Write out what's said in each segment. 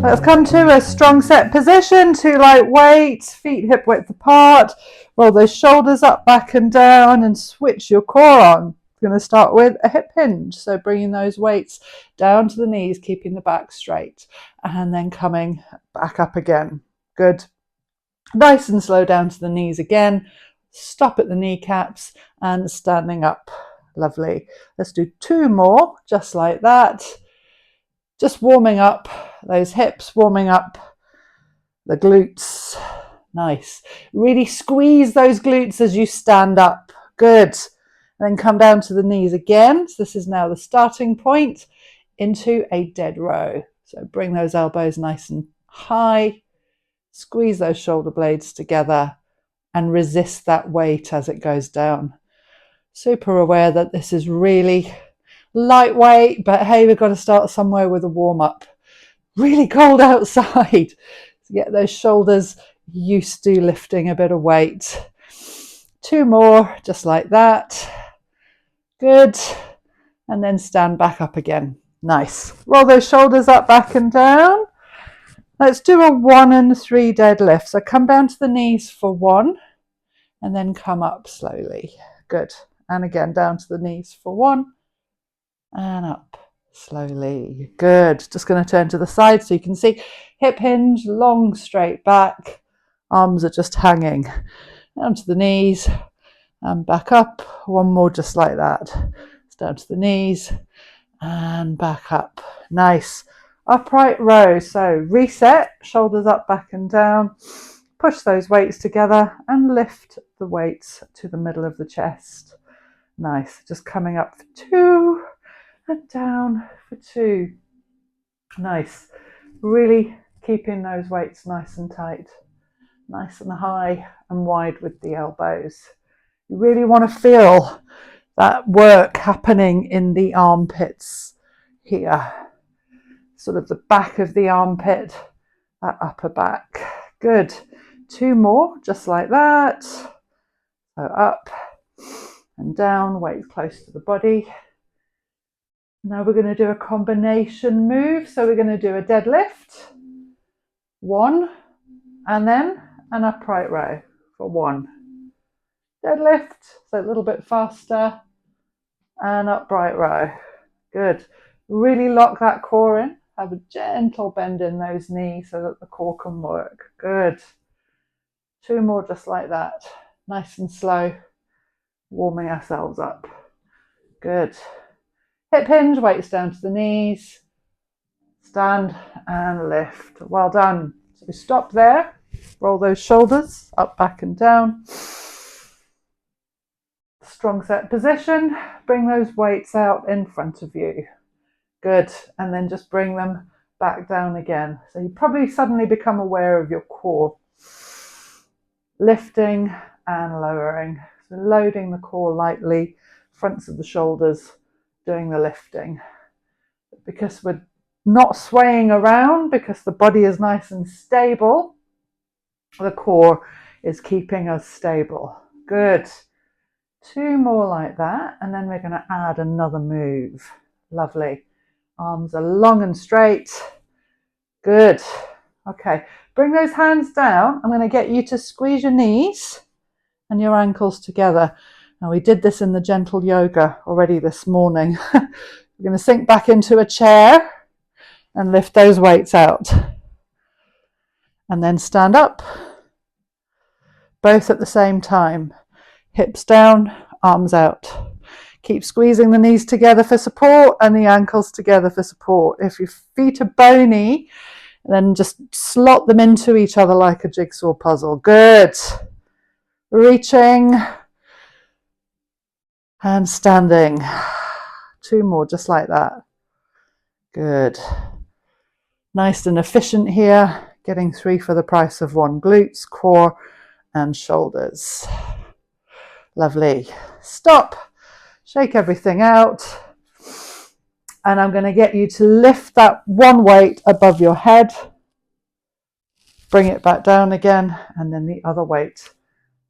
Let's come to a strong set position, two light weights, feet hip width apart. Roll those shoulders up, back and down, and switch your core on. We're going to start with a hip hinge. So bringing those weights down to the knees, keeping the back straight, and then coming back up again. Good. Nice and slow down to the knees again. Stop at the kneecaps and standing up. Lovely. Let's do two more, just like that. Just warming up those hips, warming up the glutes. Nice. Really squeeze those glutes as you stand up. Good. And then come down to the knees again. So this is now the starting point into a dead row. So bring those elbows nice and high. Squeeze those shoulder blades together and resist that weight as it goes down. Super aware that this is really lightweight, but hey, we've got to start somewhere with a warm-up. Really cold outside. So get those shoulders used to lifting a bit of weight. Two more, just like that. Good. And then stand back up again. Nice. Roll those shoulders up, back and down. Let's do a 1 and 3 deadlift. So come down to the knees for 1 and then come up slowly. Good. And again, down to the knees for 1 and up slowly. Good. Just going to turn to the side so you can see hip hinge, long straight back. Arms are just hanging down to the knees and back up. One more just like that. It's down to the knees and back up. Nice. Upright row. So reset, shoulders up, back and down. Push those weights together and lift the weights to the middle of the chest. Nice. Just coming up for 2 and down for 2. Nice. Really keeping those weights nice and tight. Nice and high and wide with the elbows. You really want to feel that work happening in the armpits here. Sort of the back of the armpit, that upper back. Good. 2 more, just like that. So up and down, weight close to the body. Now we're going to do a combination move. So we're going to do a deadlift, 1, and then an upright row for 1. Deadlift, so a little bit faster, and upright row. Good. Really lock that core in. Have a gentle bend in those knees so that the core can work. Good. 2 more just like that. Nice and slow. Warming ourselves up. Good. Hip hinge, weights down to the knees. Stand and lift. Well done. So we stop there. Roll those shoulders up, back and down. Strong set position. Bring those weights out in front of you. Good. And then just bring them back down again. So you probably suddenly become aware of your core. Lifting and lowering. So loading the core lightly, fronts of the shoulders, doing the lifting. Because we're not swaying around, because the body is nice and stable, the core is keeping us stable. Good. 2 more like that, and then we're going to add another move. Lovely. Arms are long and straight. Good. Okay, bring those hands down. I'm going to get you to squeeze your knees and your ankles together. Now, we did this in the gentle yoga already this morning. We're going to sink back into a chair and lift those weights out. And then stand up, both at the same time. Hips down, arms out. Keep squeezing the knees together for support and the ankles together for support. If your feet are bony, then just slot them into each other like a jigsaw puzzle. Good. Reaching and standing. 2 more, just like that. Good. Nice and efficient here. Getting 3 for the price of 1. Glutes, core, and shoulders. Lovely. Stop. Shake everything out. And I'm going to get you to lift that one weight above your head. Bring it back down again. And then the other weight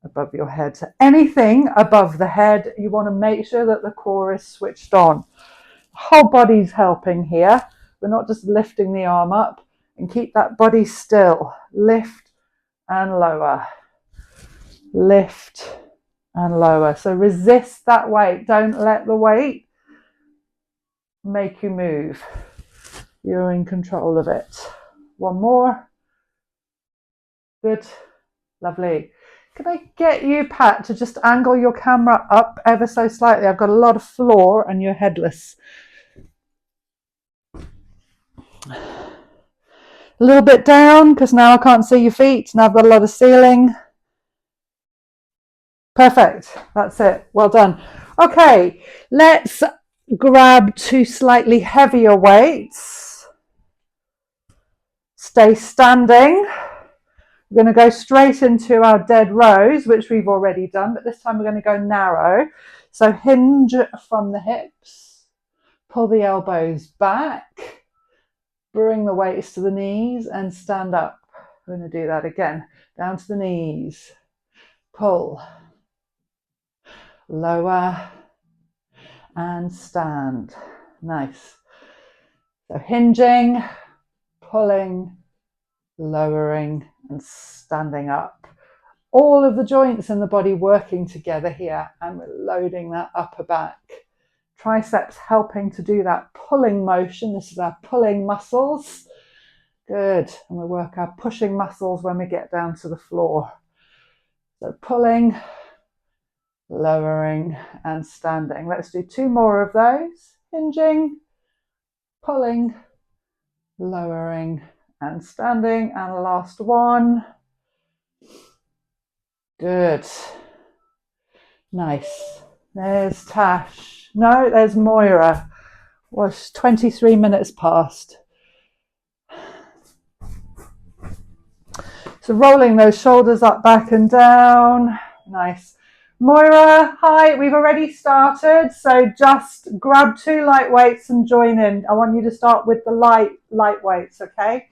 above your head. So anything above the head, you want to make sure that the core is switched on. The whole body's helping here. We're not just lifting the arm up and keep that body still. Lift and lower. Lift and lower. So resist that weight. Don't let the weight make you move. You're in control of it. One more. Good. Lovely. Can I get you, Pat, to just angle your camera up ever so slightly? I've got a lot of floor and you're headless. A little bit down, because now I can't see your feet. Now I've got a lot of ceiling. Perfect. That's it. Well done. Okay, let's grab two slightly heavier weights. Stay standing. We're going to go straight into our dead rows, which we've already done, but this time we're going to go narrow. So hinge from the hips, pull the elbows back, bring the weights to the knees and stand up. We're going to do that again. Down to the knees, pull, lower and stand. Nice. So hinging, pulling, lowering and standing up. All of the joints in the body working together here, and we're loading that upper back. Triceps helping to do that pulling motion. This is our pulling muscles. Good. And we work our pushing muscles when we get down to the floor. So pulling, lowering and standing. Let's do two more of those. Hinging, pulling, lowering and standing. And last one. Good. Nice. There's Tash. No, there's Moira. Well, 23 minutes past. So rolling those shoulders up, back and down. Nice. Moira, hi, we've already started. So just grab two light weights and join in. I want you to start with the light weights, okay? Okay.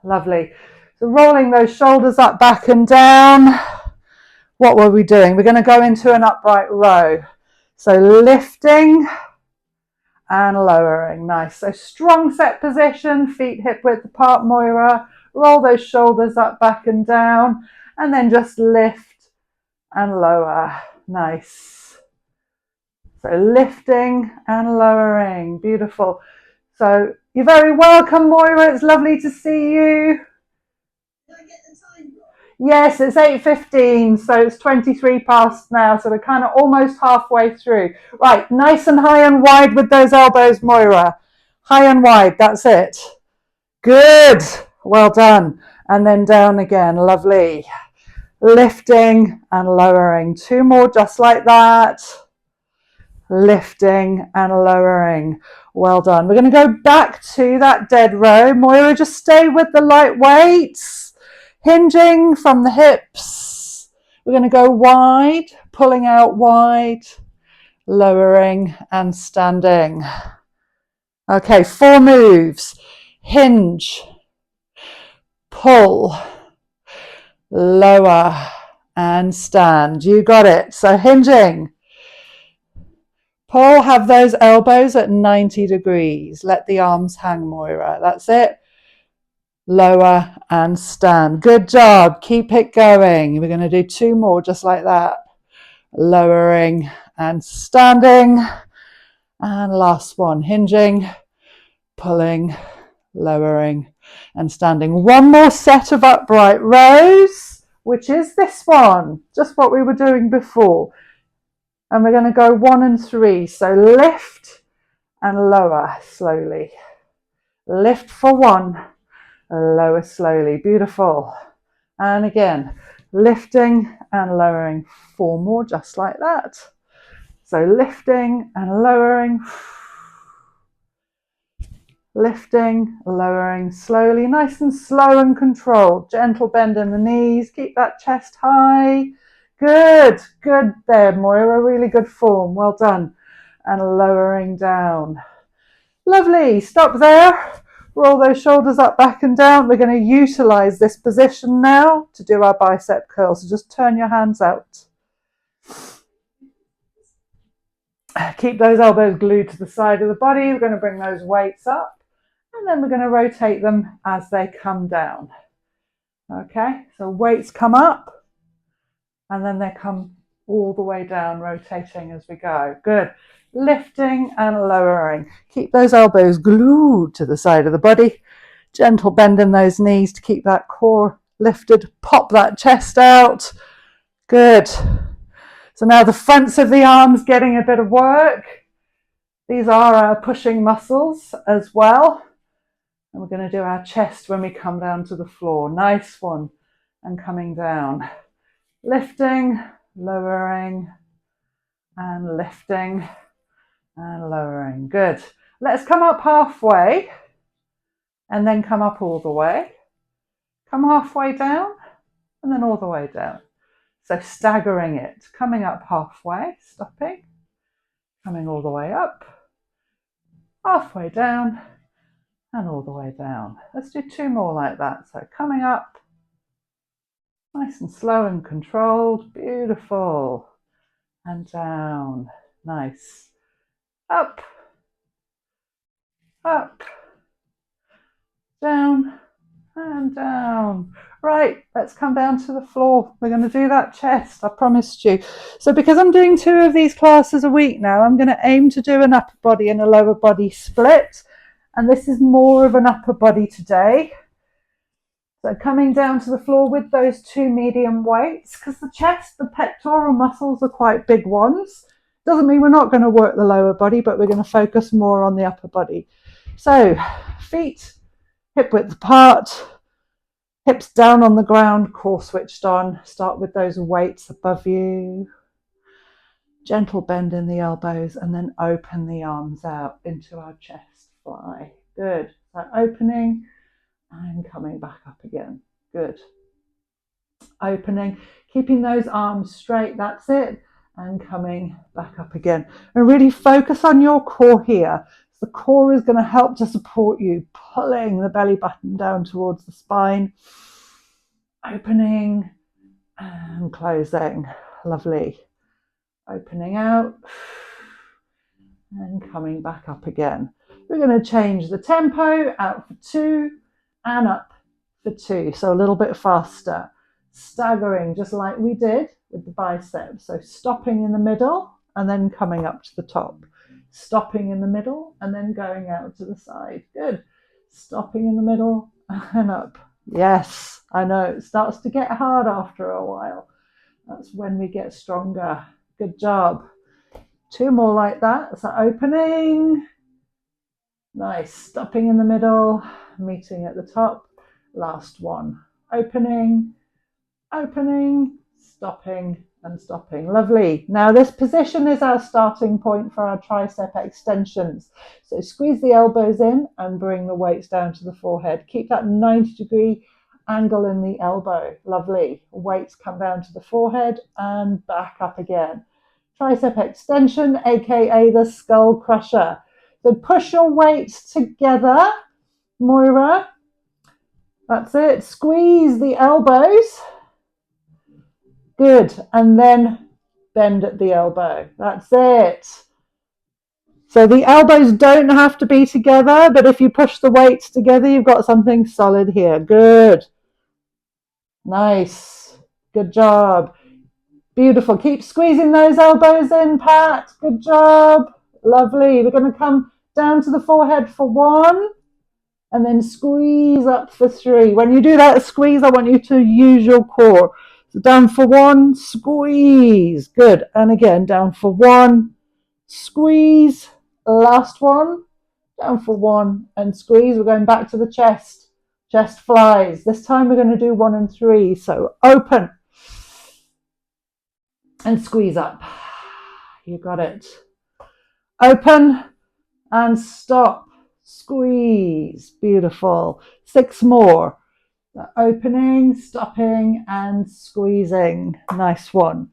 Lovely. So rolling those shoulders up, back and down. What were we doing? We're going to go into an upright row. So lifting and lowering. Nice. So strong set position, feet hip width apart, Moira. Roll those shoulders up, back and down. And then just lift and lower. Nice. So lifting and lowering. Beautiful. So you're very welcome, Moira. It's lovely to see you. Yes, it's 8:15, so it's 23 past now, so we're kind of almost halfway through. Right, nice and high and wide with those elbows, Moira. High and wide, that's it. Good, well done. And then down again, lovely. Lifting and lowering. Two more just like that. Lifting and lowering. Well done. We're going to go back to that dead row. Moira, just stay with the light weights. Hinging from the hips. We're going to go wide, pulling out wide, lowering and standing. Okay, 4 moves. Hinge, pull, lower and stand. You got it. So hinging. Pull, have those elbows at 90 degrees. Let the arms hang, Moira. That's it. Lower and stand. Good job. Keep it going. We're going to do 2 more just like that. Lowering and standing. And last one. Hinging, pulling, lowering and standing. 1 more set of upright rows, which is this one. Just what we were doing before. And we're going to go 1 and 3. So lift and lower slowly. Lift for 1. Lower slowly. Beautiful. And again, lifting and lowering. 4 more just like that. So lifting and lowering. Lifting, lowering slowly. Nice and slow and controlled. Gentle bend in the knees. Keep that chest high. Good. Good there, Moira. Really good form. Well done. And lowering down. Lovely. Stop there. Roll those shoulders up, back and down. We're going to utilize this position now to do our bicep curl. So just turn your hands out. Keep those elbows glued to the side of the body. We're going to bring those weights up And then we're going to rotate them as they come down. Okay, so weights come up and then they come all the way down, rotating as we go. Good. Lifting and lowering. Keep those elbows glued to the side of the body. Gentle bend in those knees to keep that core lifted. Pop that chest out. Good. So now the fronts of the arms getting a bit of work. These are our pushing muscles as well. And we're going to do our chest when we come down to the floor. Nice one. And coming down. Lifting, lowering, and lifting, and lowering. Good. Let's come up halfway, and then come up all the way. Come halfway down, and then all the way down. So staggering it. Coming up halfway, stopping. Coming all the way up. Halfway down, and all the way down. Let's do 2 more like that. So coming up, nice and slow and controlled. Beautiful. And down. Nice. Up. Up. Down. And down. Right, let's come down to the floor. We're going to do that chest, I promised you. So because I'm doing 2 of these classes a week now, I'm going to aim to do an upper body and a lower body split. And this is more of an upper body today. So coming down to the floor with those 2 medium weights, because the chest, the pectoral muscles are quite big ones. Doesn't mean we're not going to work the lower body, but we're going to focus more on the upper body. So feet hip width apart, hips down on the ground, core switched on. Start with those weights above you. Gentle bend in the elbows and then open the arms out into our chest fly. Good. So opening and coming back up again. Good. Opening, keeping those arms straight, that's it, and coming back up again. And really focus on your core here. The core is going to help to support you, pulling the belly button down towards the spine. Opening and closing. Lovely. Opening out and coming back up again. We're going to change the tempo, out for 2 and up for 2, so a little bit faster. Staggering just like we did with the biceps. So stopping in the middle and then coming up to the top. Stopping in the middle and then going out to the side. Good. Stopping in the middle and up. Yes, I know it starts to get hard after a while. That's when we get stronger. Good job. 2 more like that. So opening. Nice. Stopping in the middle, meeting at the top. Last one. Opening, opening, stopping and stopping. Lovely. Now this position is our starting point for our tricep extensions. So squeeze the elbows in and bring the weights down to the forehead. Keep that 90-degree angle in the elbow. Lovely. Weights come down to the forehead and back up again. Tricep extension, aka the skull crusher. So push your weights together, Moira. That's it. Squeeze the elbows. Good. And then bend at the elbow. That's it. So the elbows don't have to be together, but if you push the weights together, you've got something solid here. Good. Nice. Good job. Beautiful. Keep squeezing those elbows in, Pat. Good job. Lovely. We're going to come down to the forehead for 1 and then squeeze up for 3. When you do that squeeze, I want you to use your core. So down for 1, squeeze. Good. And again, down for 1, squeeze. Last one, down for 1 and squeeze. We're going back to the chest. Chest flies. This time we're going to do 1 and 3. So open and squeeze up. You got it. Open and stop. Squeeze. Beautiful. 6 more. Opening, stopping and squeezing. Nice one.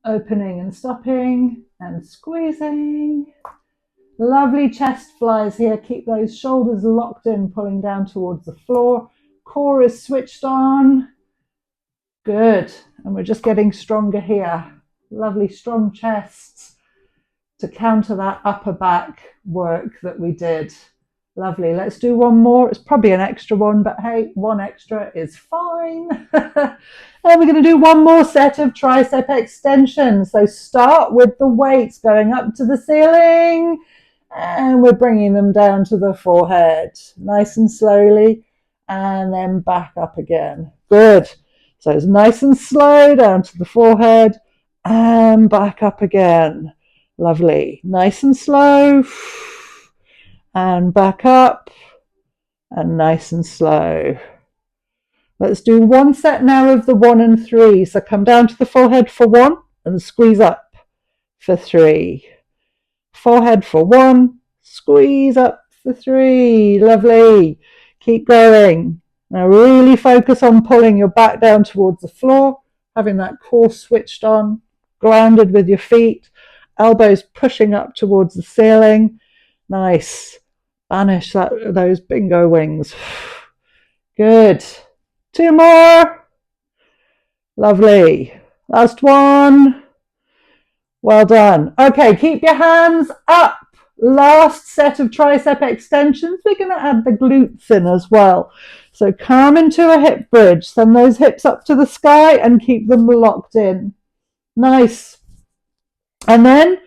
Opening and stopping and squeezing. Lovely chest flies here. Keep those shoulders locked in, pulling down towards the floor. Core is switched on. Good. And we're just getting stronger here. Lovely strong chests to counter that upper back work that we did. Lovely. Let's do one more. It's probably an extra one, but hey, one extra is fine. And we're going to do one more set of tricep extensions. So start with the weights going up to the ceiling, and we're bringing them down to the forehead, nice and slowly, and then back up again. Good. So it's nice and slow down to the forehead and back up again. Lovely. Nice and slow and back up and nice and slow. Let's do one set now of the 1 and 3. So come down to the forehead for 1 and squeeze up for 3. Forehead for 1, squeeze up for 3. Lovely. Keep going. Now really focus on pulling your back down towards the floor, having that core switched on, grounded with your feet, elbows pushing up towards the ceiling. Nice. Banish those bingo wings. Good. 2 more. Lovely. Last one. Well done. Okay, keep your hands up. Last set of tricep extensions. We're going to add the glutes in as well. So come into a hip bridge. Send those hips up to the sky and keep them locked in. Nice. And then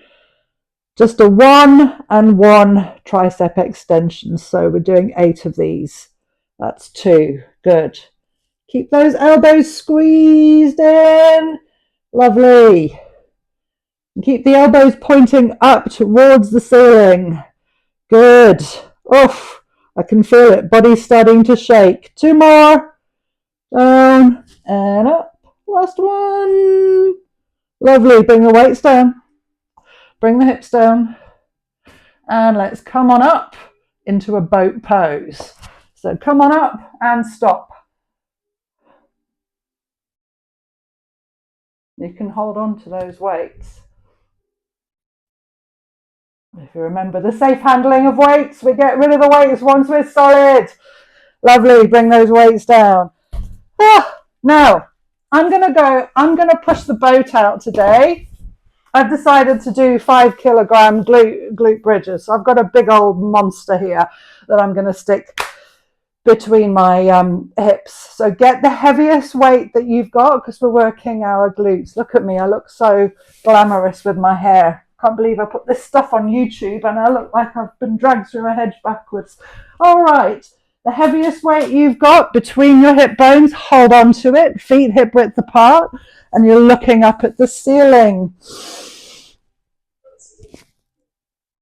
just a 1 and 1 tricep extension. So we're doing 8 of these. That's 2. Good. Keep those elbows squeezed in. Lovely. And keep the elbows pointing up towards the ceiling. Good. Oof. I can feel it. Body's starting to shake. 2 more. Down and up. Last one. Lovely. Bring the weights down. Bring the hips down. And let's come on up into a boat pose. So come on up and stop. You can hold on to those weights. If you remember the safe handling of weights, we get rid of the weights once we're solid. Lovely, bring those weights down. Now, I'm going to push the boat out today. I've decided to do 5 kilogram glute bridges. I've got a big old monster here that I'm going to stick between my hips. So get the heaviest weight that you've got because we're working our glutes. Look at me, I look so glamorous with my hair. Can't believe I put this stuff on YouTube and I look like I've been dragged through a hedge backwards. All right, the heaviest weight you've got between your hip bones, hold on to it, feet hip width apart, and you're looking up at the ceiling.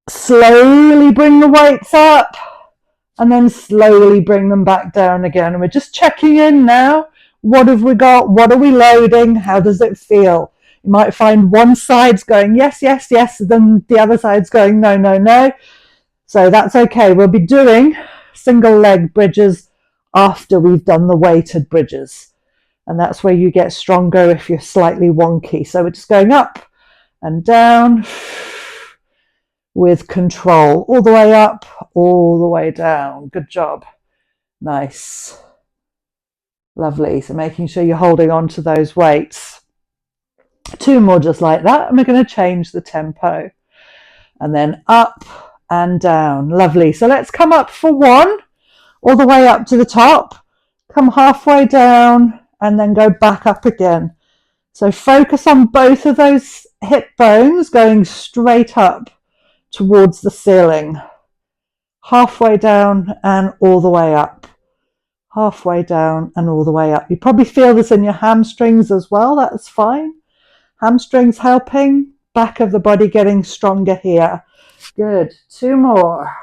Slowly bring the weights up. And then slowly bring them back down again. And we're just checking in now. What have we got? What are we loading? How does it feel? You might find one side's going, yes, yes, yes. Then the other side's going, no, no, no. So that's okay. We'll be doing single leg bridges after we've done the weighted bridges. And that's where you get stronger if you're slightly wonky. So we're just going up and down with control, all the way up, all the way down. Good job. Nice. Lovely. So making sure you're holding on to those weights. 2 more just like that, and we're going to change the tempo. And then up and down. Lovely. So let's come up for 1, all the way up to the top, come halfway down, and then go back up again. So focus on both of those hip bones going straight up towards the ceiling, halfway down and all the way up, halfway down and all the way up. You probably feel this in your hamstrings as well. That's fine. Hamstrings helping, back of the body getting stronger here. Good. 2 more.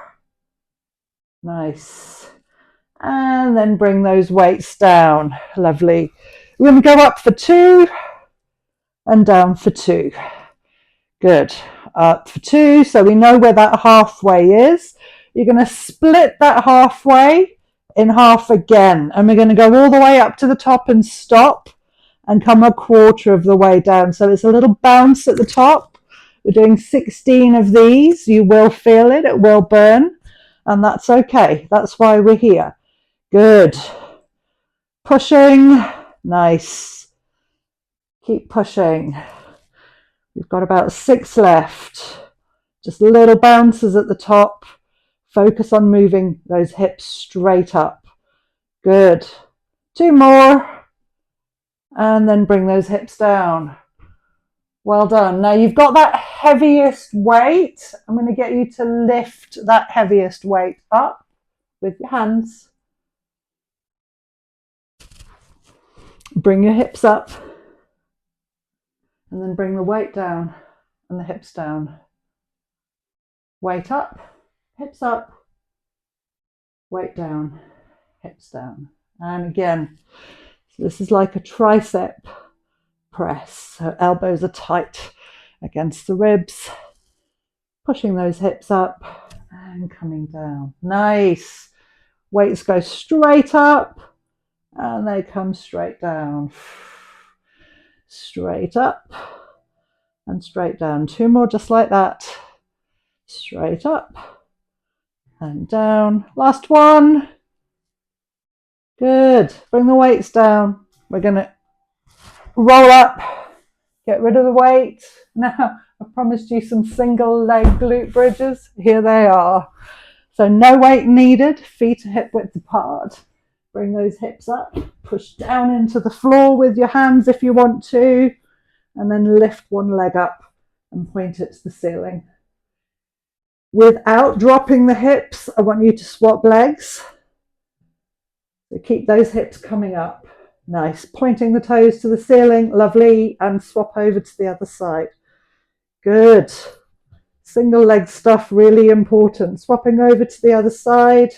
Nice. And then bring those weights down. Lovely. We're going to go up for 2 and down for 2. Good. Up for 2, so we know where that halfway is. You're going to split that halfway in half again, and we're going to go all the way up to the top and stop and come a quarter of the way down. So it's a little bounce at the top. We're doing 16 of these. You will feel it, it will burn, and that's okay. That's why we're here. Good. Pushing. Nice. Keep pushing. We've got about 6 left. Just little bounces at the top. Focus on moving those hips straight up. Good. 2 more. And then bring those hips down. Well done. Now you've got that heaviest weight. I'm going to get you to lift that heaviest weight up with your hands. Bring your hips up. And then bring the weight down and the hips down. Weight up, hips up, weight down, hips down. And again, so this is like a tricep press. So elbows are tight against the ribs, pushing those hips up and coming down. Nice. Weights go straight up and they come straight down. Straight up and straight down. 2 more just like that. Straight up and down. Last one. Good. Bring the weights down. We're going to roll up, get rid of the weight. Now, I promised you some single leg glute bridges. Here they are. So no weight needed, feet are hip width apart. Bring those hips up, push down into the floor with your hands if you want to, and then lift one leg up and point it to the ceiling. Without dropping the hips, I want you to swap legs. So keep those hips coming up. Nice. Pointing the toes to the ceiling. Lovely. And swap over to the other side. Good. Single leg stuff, really important. Swapping over to the other side.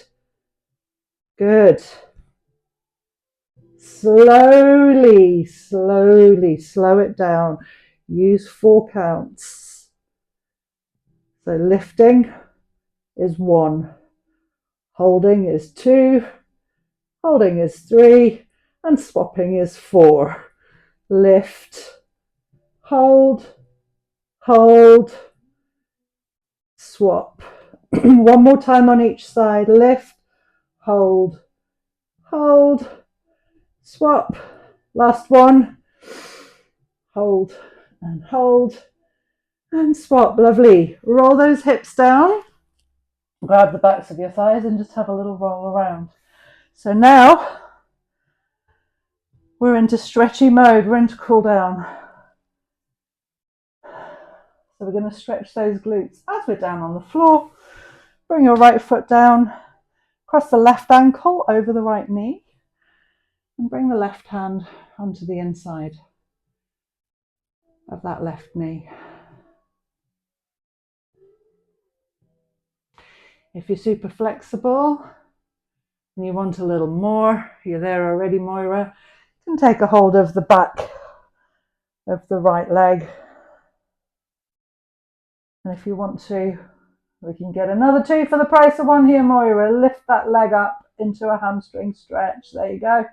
Good. Slowly, slowly, slow it down. Use 4 counts. So lifting is 1. Holding is 2. Holding is 3. And swapping is 4. Lift. Hold. Hold. Swap. One more time on each side. Lift. Hold. Hold. Swap. Last one. Hold and hold and swap. Lovely. Roll those hips down. Grab the backs of your thighs and just have a little roll around. So now we're into stretchy mode. We're into cool down. So we're going to stretch those glutes as we're down on the floor. Bring your right foot down. Cross the left ankle over the right knee. And bring the left hand onto the inside of that left knee. If you're super flexible and you want a little more, you're there already, Moira, you can take a hold of the back of the right leg. And if you want to, we can get another 2 for the price of 1 here, Moira. Lift that leg up into a hamstring stretch. There you go.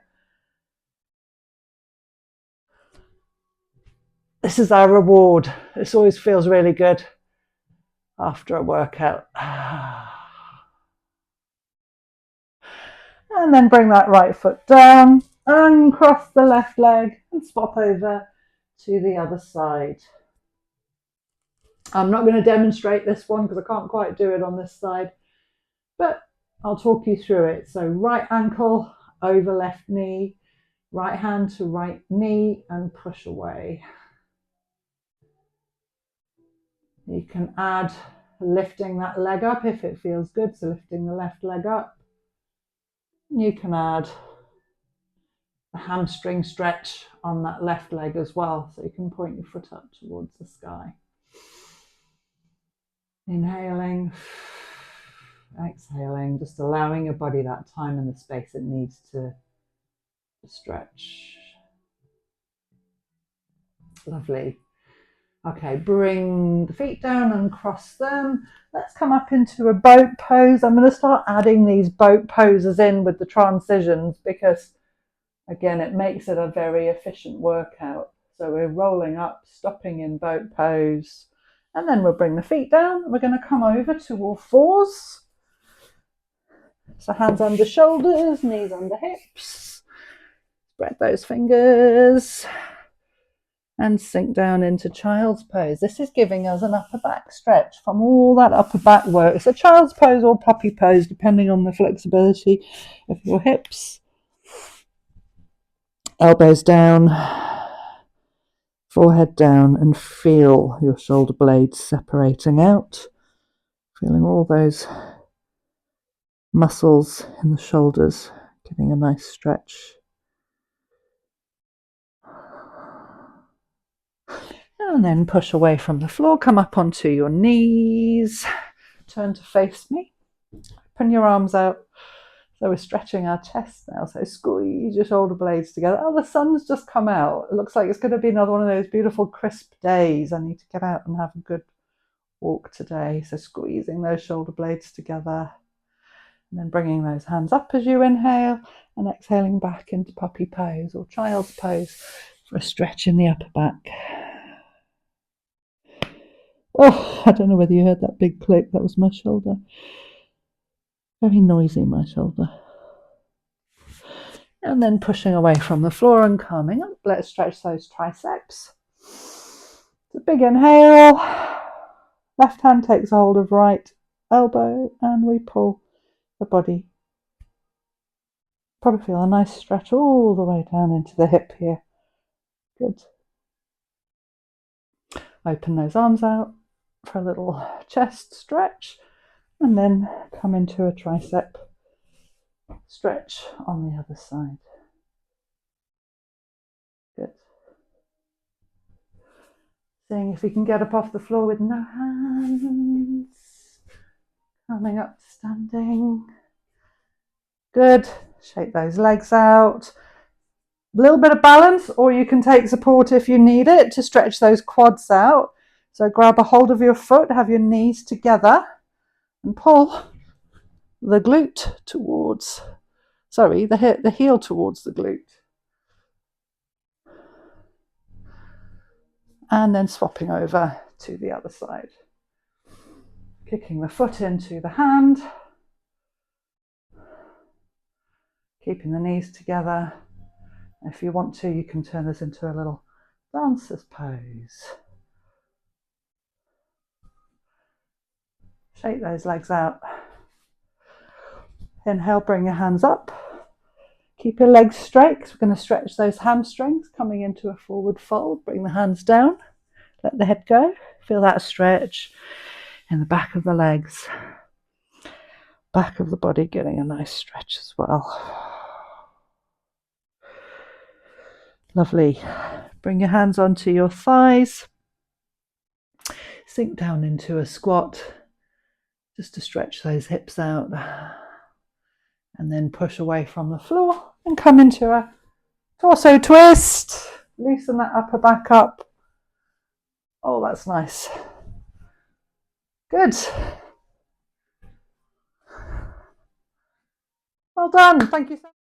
This is our reward. This always feels really good after a workout. And then bring that right foot down, uncross the left leg and swap over to the other side. I'm not going to demonstrate this one because I can't quite do it on this side, but I'll talk you through it. So right ankle over left knee, right hand to right knee and push away. You can add lifting that leg up if it feels good, so lifting the left leg up. You can add a hamstring stretch on that left leg as well, so you can point your foot up towards the sky. Inhaling, exhaling, just allowing your body that time and the space it needs to stretch. Lovely. Okay, bring the feet down and cross them. Let's come up into a boat pose. I'm going to start adding these boat poses in with the transitions because, again, it makes it a very efficient workout. So we're rolling up, stopping in boat pose, and then we'll bring the feet down. We're going to come over to all 4s. So hands under shoulders, knees under hips. Spread those fingers. and sink down into child's pose. This is giving us an upper back stretch from all that upper back work. It's a child's pose or puppy pose, depending on the flexibility of your hips. Elbows down, forehead down, and feel your shoulder blades separating out. Feeling all those muscles in the shoulders, getting a nice stretch. And then push away from the floor, come up onto your knees, turn to face me, open your arms out. So we're stretching our chest now, so squeeze your shoulder blades together. Oh, the sun's just come out. It looks like it's going to be another one of those beautiful crisp days. I need to get out and have a good walk today. So squeezing those shoulder blades together, and then bringing those hands up as you inhale and exhaling back into puppy pose or child's pose for a stretch in the upper back. Oh, I don't know whether you heard that big click. That was my shoulder. Very noisy, my shoulder. And then pushing away from the floor and coming up. Let's stretch those triceps. It's a big inhale. Left hand takes a hold of right elbow and we pull the body. Probably feel a nice stretch all the way down into the hip here. Good. Open those arms out for a little chest stretch and then come into a tricep stretch on the other side. Good. Seeing if we can get up off the floor with no hands. Coming up to standing. Good. Shake those legs out. A little bit of balance, or you can take support if you need it to stretch those quads out. So grab a hold of your foot, have your knees together and pull the glute towards, the heel towards the glute. And then swapping over to the other side. Kicking the foot into the hand. Keeping the knees together. If you want to, you can turn this into a little dancer's pose. Shake those legs out. Inhale, bring your hands up. Keep your legs straight because we're going to stretch those hamstrings, coming into a forward fold. Bring the hands down. Let the head go. Feel that stretch in the back of the legs. Back of the body getting a nice stretch as well. Lovely. Bring your hands onto your thighs. Sink down into a squat just to stretch those hips out. And then push away from the floor and come into a torso twist. Loosen that upper back up. Oh, that's nice. Good. Well done. Thank you so much.